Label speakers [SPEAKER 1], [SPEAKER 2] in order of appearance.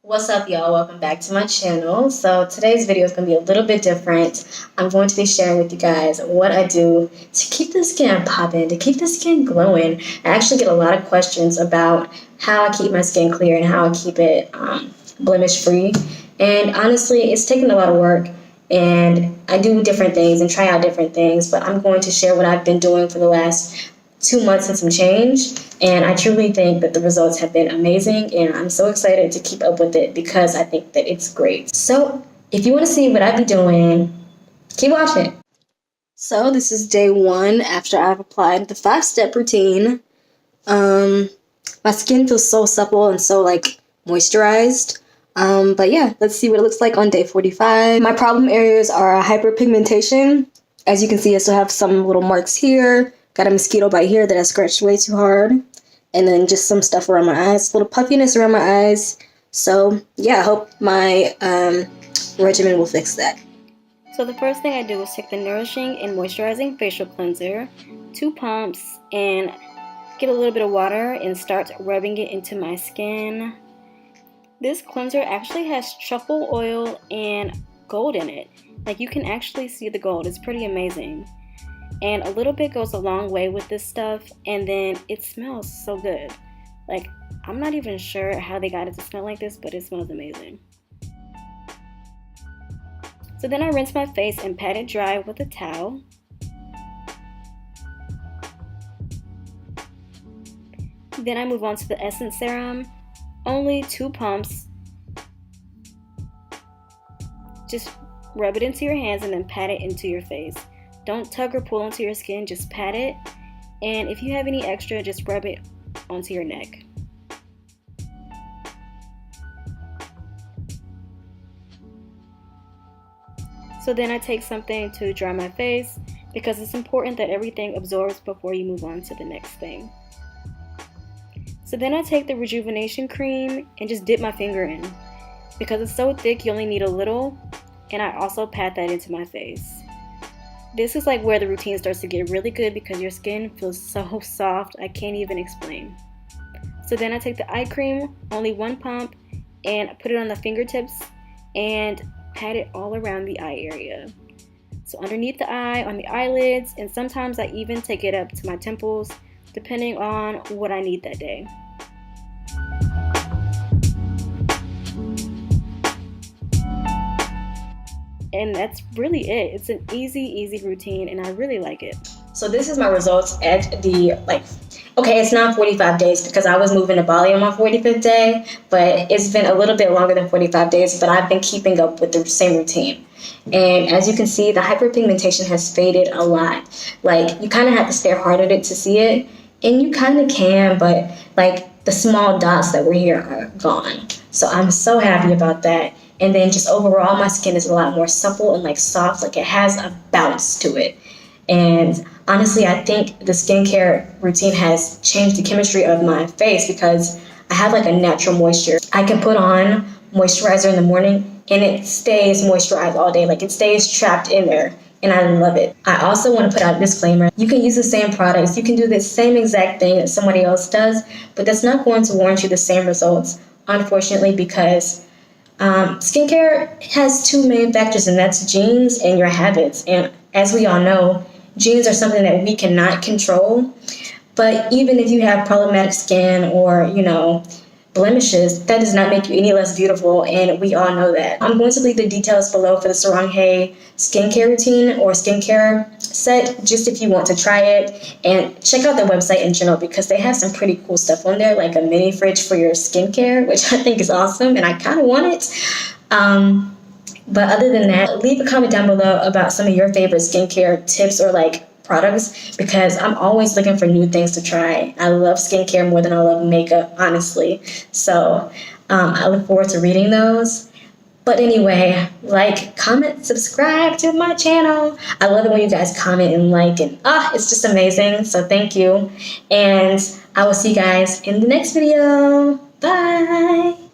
[SPEAKER 1] What's up, y'all? Welcome back to my channel. So today's video is going to be a little bit different. I'm going to be sharing with you guys what I do to keep the skin popping, to keep the skin glowing. I actually get a lot of questions about how I keep my skin clear and how I keep it blemish free. And honestly, it's taken a lot of work, and I do different things and try out different things, but I'm going to share what I've been doing for the last 2 months and some change, and I truly think that the results have been amazing, and I'm so excited to keep up with it because I think that it's great. So if you want to see what I be doing, keep watching. So this is day 1 after I've applied the 5-step routine. My skin feels so supple and so moisturized. But yeah, let's see what it looks like on day 45. My problem areas are hyperpigmentation. As you can see, I still have some little marks here. Got a mosquito bite here that I scratched way too hard. And then just some stuff around my eyes. A little puffiness around my eyes. So yeah, I hope my regimen will fix that. So the first thing I do is take the Nourishing and Moisturizing Facial Cleanser, 2 pumps, and get a little bit of water and start rubbing it into my skin. This cleanser actually has truffle oil and gold in it. Like, you can actually see the gold. It's pretty amazing. And a little bit goes a long way with this stuff, and then it smells so good. Like, I'm not even sure how they got it to smell like this, but it smells amazing. So then I rinse my face and pat it dry with a towel. Then I move on to the Essence Serum. Only 2 pumps. Just rub it into your hands and then pat it into your face. Don't tug or pull onto your skin, just pat it. And if you have any extra, just rub it onto your neck. So then I take something to dry my face because it's important that everything absorbs before you move on to the next thing. So then I take the Rejuvenation Cream and just dip my finger in. Because it's so thick, you only need a little. And I also pat that into my face. This is like where the routine starts to get really good because your skin feels so soft, I can't even explain. So then I take the eye cream, only 1 pump, and put it on the fingertips and pat it all around the eye area. So underneath the eye, on the eyelids, and sometimes I even take it up to my temples, depending on what I need that day. And that's really it. It's an easy routine, and I really like it. So this is my results at the, okay, it's not 45 days because I was moving to Bali on my 45th day, but it's been a little bit longer than 45 days, but I've been keeping up with the same routine. And as you can see, the hyperpigmentation has faded a lot. Like, you kind of have to stare hard at it to see it, and you kind of can, but the small dots that were here are gone. So I'm so happy about that. And then just overall, my skin is a lot more supple and soft. Like, it has a bounce to it. And honestly, I think the skincare routine has changed the chemistry of my face because I have a natural moisture. I can put on moisturizer in the morning and it stays moisturized all day. Like, it stays trapped in there. And I love it. I also want to put out a disclaimer. You can use the same products. You can do the same exact thing that somebody else does, but that's not going to warrant you the same results, unfortunately, because skincare has 2 main factors, and that's genes and your habits. And as we all know, genes are something that we cannot control. But even if you have problematic skin or, blemishes, that does not make you any less beautiful, and we all know that. I'm going to leave the details below for the SARANGHAE skincare routine or skincare set, just if you want to try it. And check out their website in general because they have some pretty cool stuff on there, like a mini fridge for your skincare, which I think is awesome, and I kind of want it. But other than that, leave a comment down below about some of your favorite skincare tips or products, because I'm always looking for new things to try. I love skincare more than I love makeup, honestly. So I look forward to reading those. But anyway, comment, subscribe to my channel. I love it when you guys comment and and it's just amazing. So thank you. And I will see you guys in the next video. Bye.